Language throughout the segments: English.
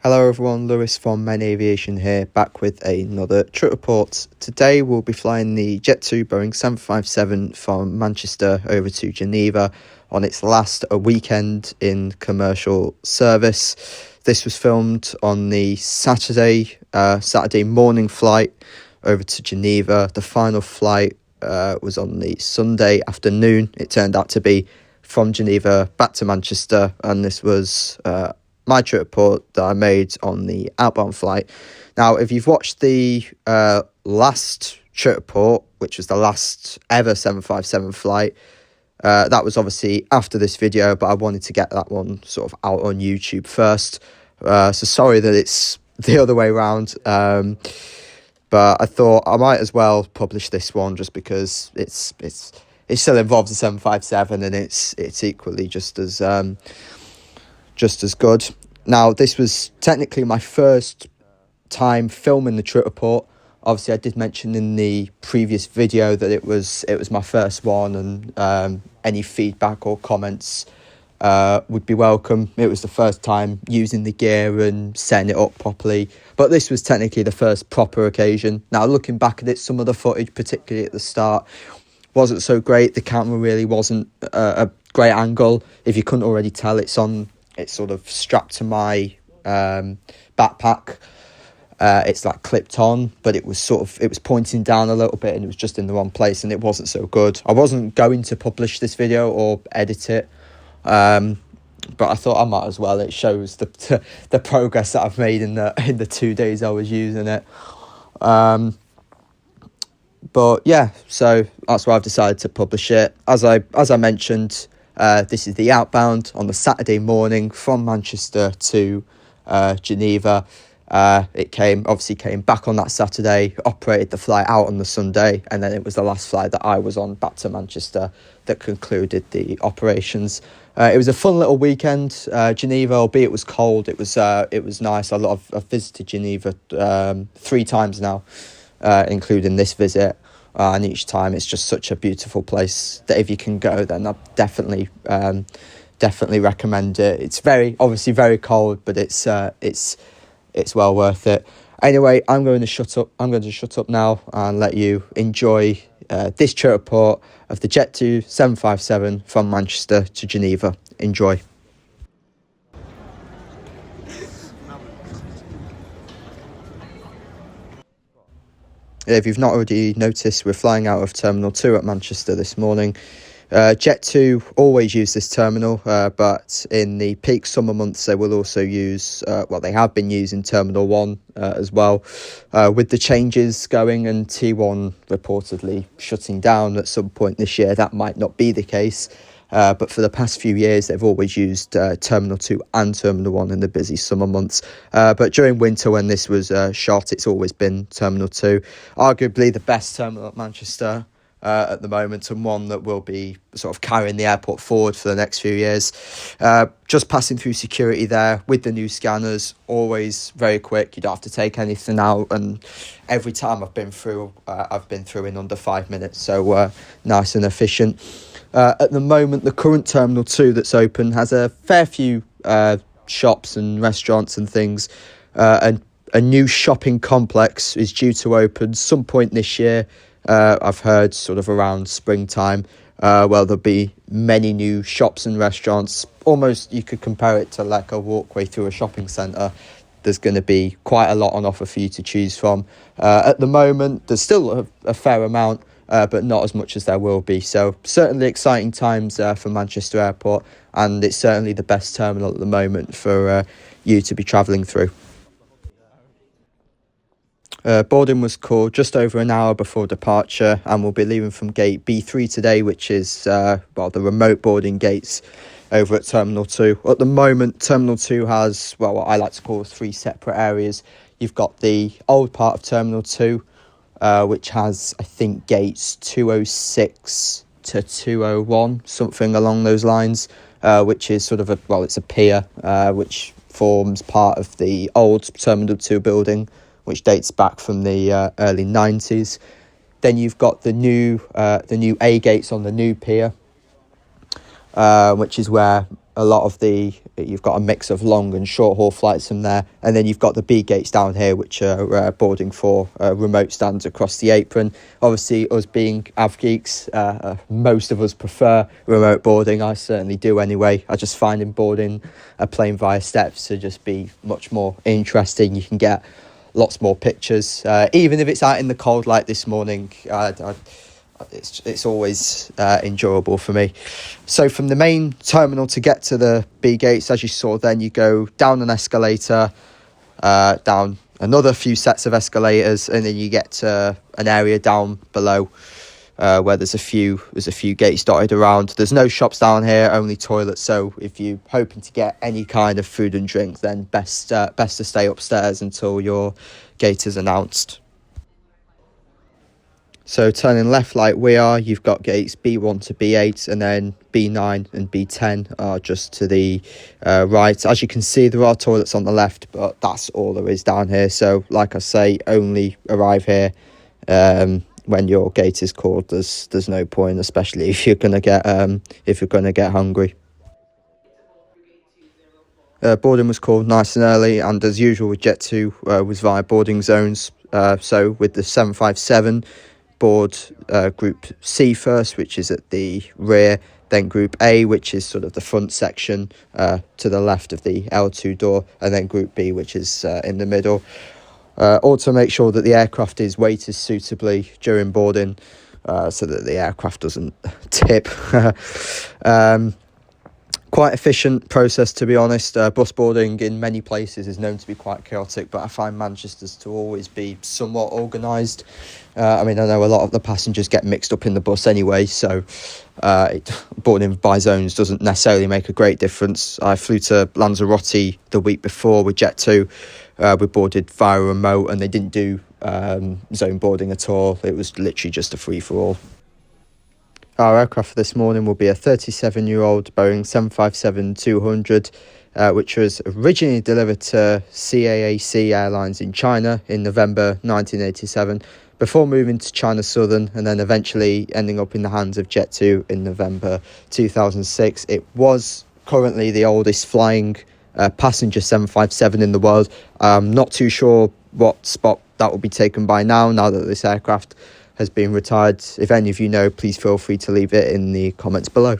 Hello everyone, Lewis from Aviation here, back with another trip report. Today we'll be flying the Jet2 Boeing 757 from Manchester over to Geneva on its last weekend in commercial service. This was filmed on the Saturday morning flight over to Geneva. The final flight was on the Sunday afternoon. It turned out to be from Geneva back to Manchester, and this was my trip report that I made on the outbound flight. Now, if you've watched the last trip report, which was the last ever 757 flight, that was obviously after this video, but I wanted to get that one sort of out on YouTube first. So sorry that it's the other way around, but I thought I might as well publish this one just because it still involves the 757 and it's equally just as good. Now, this was technically my first time filming the trip report. Obviously, I did mention in the previous video that it was my first one, and any feedback or comments would be welcome. It was the first time using the gear and setting it up properly, but this was technically the first proper occasion. Now, looking back at it, some of the footage, particularly at the start, wasn't so great. The camera really wasn't a great angle. If you couldn't already tell, it's sort of strapped to my backpack. It's like clipped on, but it was pointing down a little bit and it was just in the wrong place, and it wasn't so good. I wasn't going to publish this video or edit it, but I thought I might as well. It shows the progress that I've made in the 2 days I was using it. But yeah, so that's why I've decided to publish it. As I mentioned, this is the outbound on the Saturday morning from Manchester to Geneva. It came back on that Saturday, operated the flight out on the Sunday, and then it was the last flight that I was on back to Manchester that concluded the operations. It was a fun little weekend. Geneva, albeit it was cold, it was nice. I've visited Geneva 3 times now, including this visit. And each time it's just such a beautiful place that if you can go, then I definitely recommend it. It's obviously very cold, but it's well worth it. Anyway, I'm going to shut up now and let you enjoy this trip report of the Jet2 757 from Manchester to Geneva. Enjoy. If you've not already noticed, we're flying out of Terminal 2 at Manchester this morning. Jet2 always use this terminal, but in the peak summer months they will also use, they have been using Terminal 1 as well. With the changes going and T1 reportedly shutting down at some point this year, that might not be the case. But for the past few years, they've always used Terminal 2 and Terminal 1 in the busy summer months. But during winter, when this was shot, it's always been Terminal 2. Arguably the best terminal at Manchester at the moment, and one that will be sort of carrying the airport forward for the next few years. Just passing through security there with the new scanners, always very quick. You don't have to take anything out, and every time I've been through in under 5 minutes, so nice and efficient. At the moment, the current Terminal 2 that's open has a fair few shops and restaurants and things. And a new shopping complex is due to open some point this year. I've heard sort of around springtime. There'll be many new shops and restaurants. Almost you could compare it to like a walkway through a shopping centre. There's going to be quite a lot on offer for you to choose from. At the moment, there's still a fair amount, but not as much as there will be. So certainly exciting times for Manchester Airport, and it's certainly the best terminal at the moment for you to be travelling through. Boarding was called just over an hour before departure, and we'll be leaving from gate B3 today, which is the remote boarding gates over at Terminal 2. At the moment, Terminal 2 has what I like to call 3 separate areas. You've got the old part of Terminal 2, which has, I think, gates 206 to 201, something along those lines, which is sort of it's a pier, which forms part of the old Terminal 2 building, which dates back from the early 90s. Then you've got the new A gates on the new pier, which is where a lot of you've got a mix of long and short haul flights from there, and then you've got the B gates down here, which are boarding for remote stands across the apron. Obviously, us being av geeks, most of us prefer remote boarding. I certainly do anyway. I just find boarding a plane via steps to just be much more interesting. You can get lots more pictures, even if it's out in the cold like this morning. It's always enjoyable for me. So from the main terminal to get to the B gates, as you saw then, you go down an escalator, down another few sets of escalators, and then you get to an area down below where there's a few gates dotted around. There's no shops down here, only toilets, so if you're hoping to get any kind of food and drink, then best to stay upstairs until your gate is announced. So turning left like we are, you've got gates B1 to B8, and then B9 and B10 are just to the right. As you can see, there are toilets on the left, but that's all there is down here. So like I say, only arrive here when your gate is called. There's no point, especially if you're gonna get hungry. Boarding was called nice and early, and as usual with Jet2, was via boarding zones. So with the 757, board group C first, which is at the rear, then group A, which is sort of the front section to the left of the L2 door, and then group B, which is in the middle. Also make sure that the aircraft is weighted suitably during boarding so that the aircraft doesn't tip. Quite efficient process, to be honest. Bus boarding in many places is known to be quite chaotic, but I find Manchester's to always be somewhat organised. I mean, I know a lot of the passengers get mixed up in the bus anyway, so boarding by zones doesn't necessarily make a great difference. I flew to Lanzarote the week before with Jet2. We boarded via remote, and they didn't do zone boarding at all. It was literally just a free-for-all. Our aircraft for this morning will be a 37-year-old Boeing 757-200, which was originally delivered to CAAC Airlines in China in November 1987, before moving to China Southern and then eventually ending up in the hands of Jet2 in November 2006. It was currently the oldest flying passenger 757 in the world. I'm not too sure what spot that will be taken by now that this aircraft has been retired. If any of you know, please feel free to leave it in the comments below.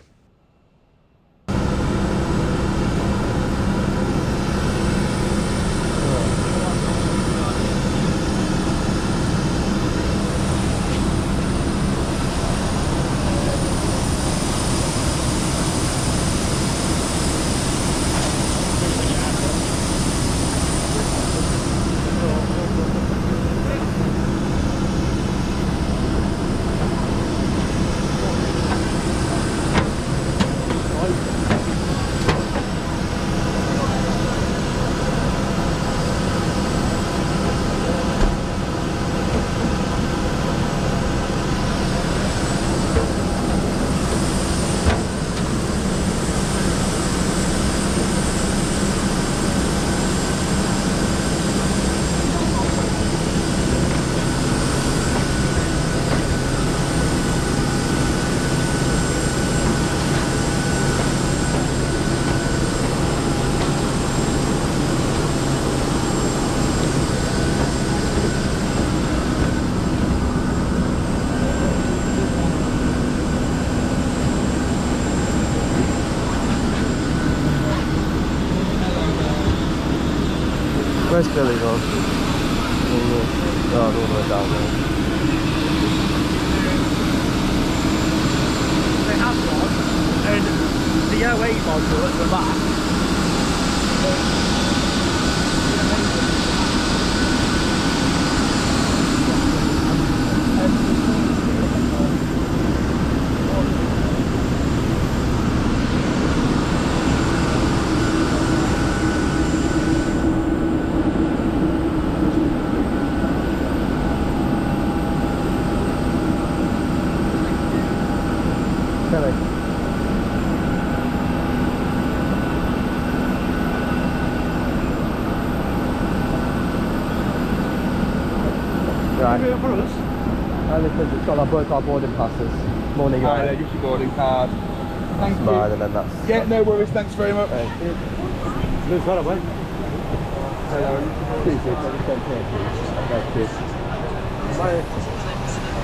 Where's Billy gone? Oh, all the way down there. They have one, and the OA module at the back. Right. For us? Because it's got both our boarding passes. Morning. Just your boarding card. Thank you. fine, and then that's... Yeah, no worries, thanks very much. Move that away. Hello. Please, just jump here, please. Thank you. Bye.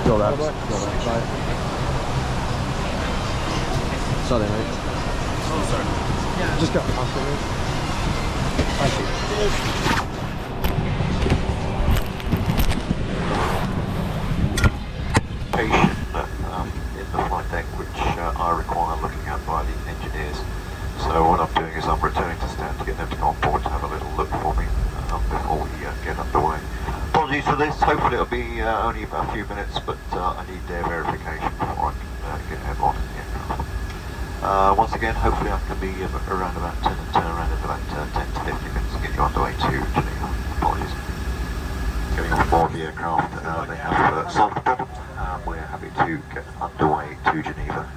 You're right. Bye. Sorry, mate. Oh, sorry. Just go past me. Thank you. In the flight deck, which I require looking at by the engineers. So what I'm doing is I'm returning to stand to get them to go on board to have a little look for me before we get underway. Apologies for this, hopefully it'll be only about a few minutes, but I need their verification before I can get airborne in the aircraft. Once again, hopefully I can be around about 10 and turn around in about 10 to 50 minutes to get you underway to Geneva. Apologies. Getting on board the aircraft, they have solved the problem. We're happy to get underway to Geneva.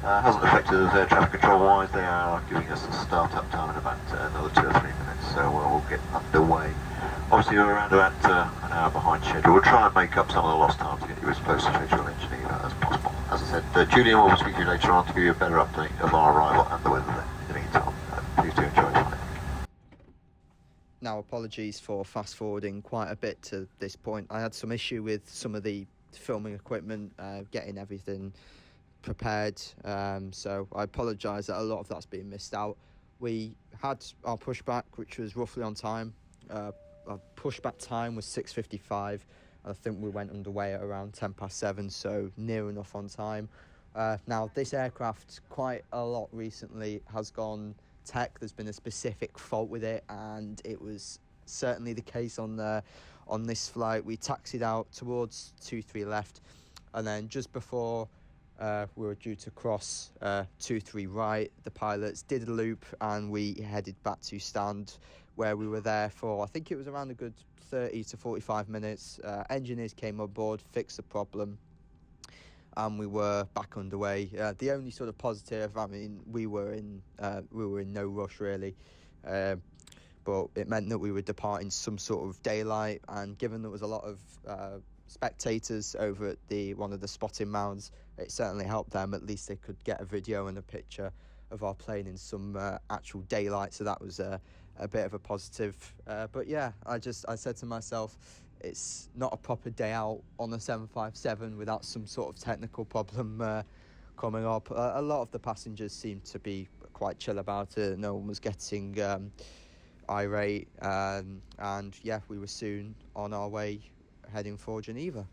Hasn't affected us air traffic control wise. They are giving us a start-up time in about another 2 or 3 minutes, so we'll get underway. Obviously we're around about an hour behind schedule. We'll try and make up some of the lost time to get you as close to schedule in Geneva as possible. As I said, Julian will speak to you later on to give you a better update of our arrival and the weather there. In the meantime, please do enjoy your flight. Now, apologies for fast forwarding quite a bit to this point. I had some issue with some of the filming equipment, getting everything prepared, so I apologise that a lot of that's been missed out. We had our pushback, which was roughly on time. Our pushback time was 6:55. I think we went underway at around 7:10, so near enough on time. Now, this aircraft quite a lot recently has gone tech. There's been a specific fault with it, and it was certainly the case on this flight. We taxied out towards 23 left, and then just before we were due to cross 23 right, the pilots did a loop and we headed back to stand, where we were there for, I think it was around a good 30 to 45 minutes. Engineers came on board, fixed the problem, and we were back underway. The only sort of positive, I mean, we were in no rush really, but it meant that we were departing some sort of daylight, and given there was a lot of spectators over at one of the spotting mounds, it certainly helped them. At least they could get a video and a picture of our plane in some actual daylight, so that was a bit of a positive. But yeah, I said to myself, it's not a proper day out on a 757 without some sort of technical problem coming up. A lot of the passengers seemed to be quite chill about it. No one was getting irate, and yeah, we were soon on our way heading for Geneva.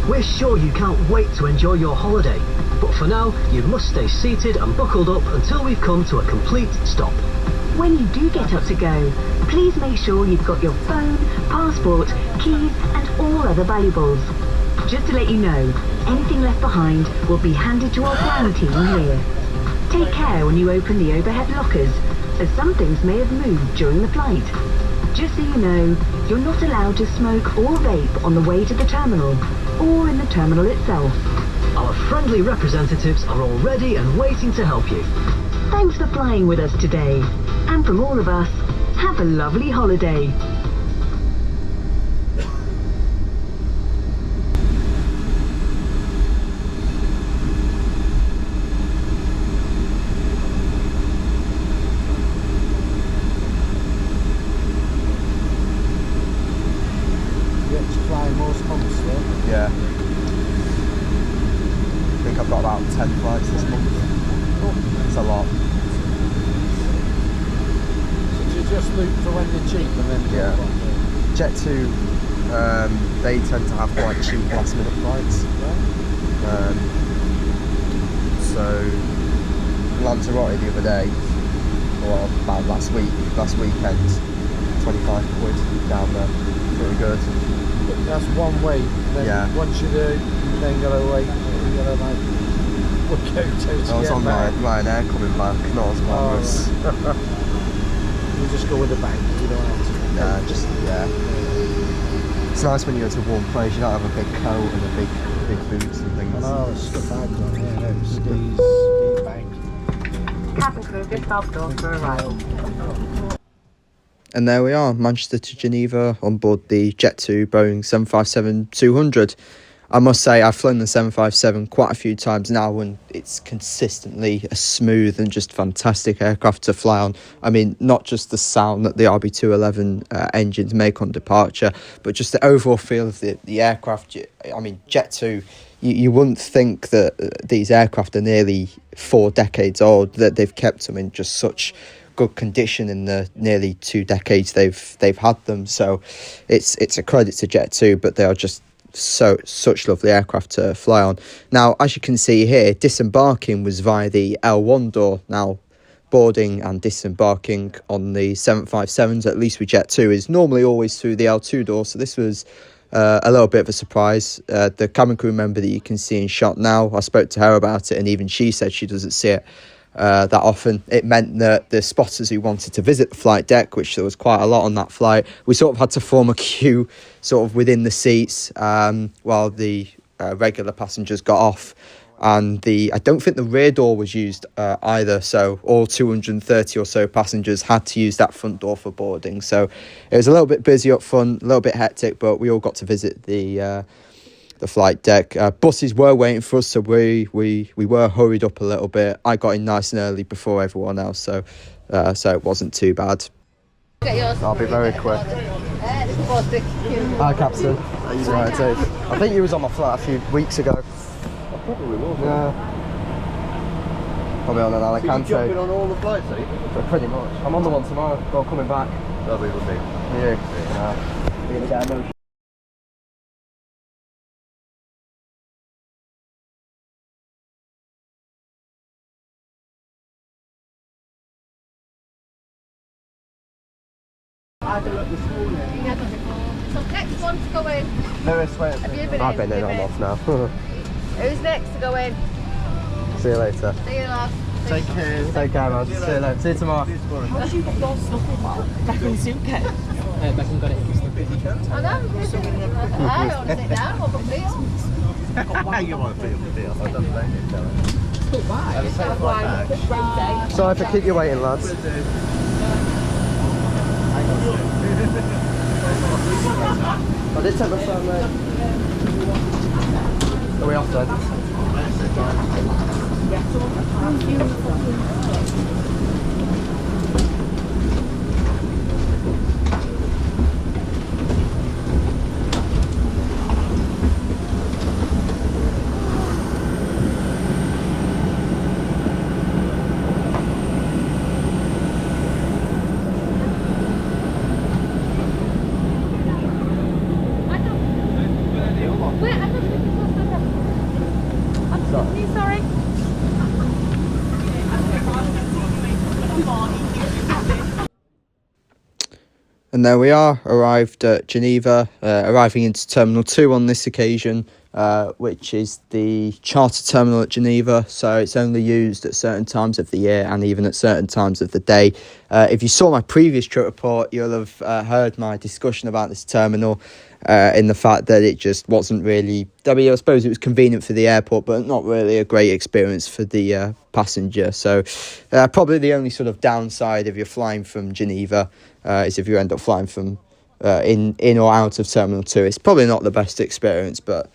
We're sure you can't wait to enjoy your holiday, but for now, you must stay seated and buckled up until we've come to a complete stop. When you do get up to go, please make sure you've got your phone, passport, keys and all other valuables. Just to let you know, anything left behind will be handed to our ground team here. Take care when you open the overhead lockers, as some things may have moved during the flight. Just so you know, you're not allowed to smoke or vape on the way to the terminal, or in the terminal itself. Our friendly representatives are all ready and waiting to help you. Thanks for flying with us today. And from all of us, have a lovely holiday. Yeah. I think I've got about 10 flights this month. It's a lot. So you just loop for when they're cheap and then... Yeah. Jet2, they tend to have quite cheap last minute flights. So Lanzarote the other day, or about last weekend, 25 quid down there. Pretty good. That's one way. Then Yeah. Once you do, you then got to wait. You got to like look out. I was on Ryanair coming back, not as glamorous. You just go with the bank. You don't have to. Nah, just it's nice when you go to a warm place. You don't have a big coat and a big boots and things. I know, the stuff I've done here. Ski bank. Cabin crew just stopped off for a while. And there we are, Manchester to Geneva on board the Jet2 Boeing 757-200. I must say, I've flown the 757 quite a few times now, and it's consistently a smooth and just fantastic aircraft to fly on. I mean, not just the sound that the RB211 engines make on departure, but just the overall feel of the aircraft. I mean, Jet2, you wouldn't think that these aircraft are nearly 4 decades old, that they've kept them in just such good condition in the nearly 2 decades they've had them. So it's a credit to Jet2, but they are just such lovely aircraft to fly on. Now, as you can see here, disembarking was via the L1 door. Now, boarding and disembarking on the 757s, at least with Jet2, is normally always through the L2 door. So this was a little bit of a surprise. The cabin crew member that you can see in shot now, I spoke to her about it, and even she said she doesn't see it that often. It meant that the spotters who wanted to visit the flight deck, which there was quite a lot on that flight, we sort of had to form a queue sort of within the seats while the regular passengers got off. And I don't think the rear door was used either, so all 230 or so passengers had to use that front door for boarding. So it was a little bit busy up front, a little bit hectic, but we all got to visit the flight deck. Buses were waiting for us, so we were hurried up a little bit. I got in nice and early before everyone else, so it wasn't too bad. I'll be very quick. Hi, Captain. Right, I think you was on my flight a few weeks ago. I probably will. Yeah. Probably on an Alicante. So you're jumping on all the flights, are you? Pretty much. I'm on the one tomorrow. Well, coming back. Lovely, lovely. Yeah. You're gonna get a motion. So next one to go in. Lewis, wait. Have you been I've been in, I'm off now. Who's next to go in? See you later. See you, lad. Take care. Take care, man. See you later. See you tomorrow. How did you get your stuff in? Back in the suitcase? Beckham got it in his suitcase. I know. I don't want to sit down. What about please? You want to be on the deal? I don't blame you. Sorry if I keep you waiting, lads. I did take my phone, mate. Are we off then? Wait, I don't think Sorry. And there we are, arrived at Geneva, arriving into Terminal 2 on this occasion, which is the charter terminal at Geneva. So it's only used at certain times of the year and even at certain times of the day. If you saw my previous trip report, you'll have heard my discussion about this terminal in the fact that it just wasn't really... I suppose it was convenient for the airport, but not really a great experience for the passenger. So probably the only sort of downside if you're flying from Geneva is if you end up flying from in or out of Terminal 2. It's probably not the best experience, but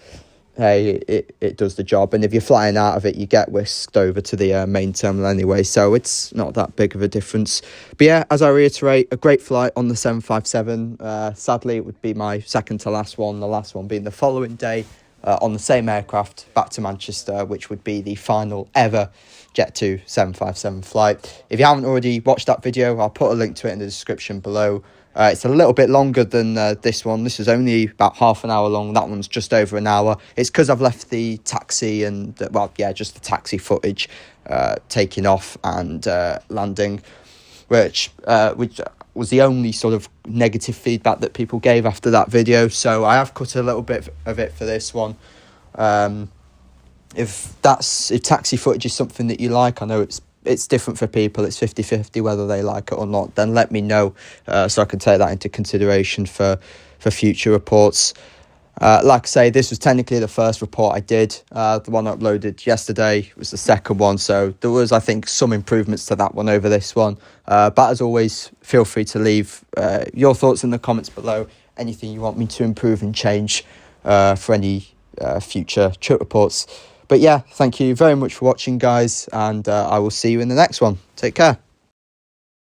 hey, it does the job. And if you're flying out of it, you get whisked over to the main terminal anyway, so it's not that big of a difference. But yeah, as I reiterate, a great flight on the 757. Sadly, it would be my second to last one, the last one being the following day on the same aircraft back to Manchester, which would be the final ever Jet2 757 flight. If you haven't already watched that video, I'll put a link to it in the description below. It's a little bit longer than this one. This is only about half an hour long. That one's just over an hour. It's because I've left the taxi and, just the taxi footage taking off and landing, which was the only sort of negative feedback that people gave after that video. So I have cut a little bit of it for this one. If taxi footage is something that you like, I know it's different for people, it's 50-50 whether they like it or not, then let me know so I can take that into consideration for future reports. Like I say, this was technically the first report I did. The one I uploaded yesterday was the second one, so there was, I think, some improvements to that one over this one. But as always, feel free to leave your thoughts in the comments below, anything you want me to improve and change for any future trip reports. But yeah, thank you very much for watching, guys, and I will see you in the next one. Take care.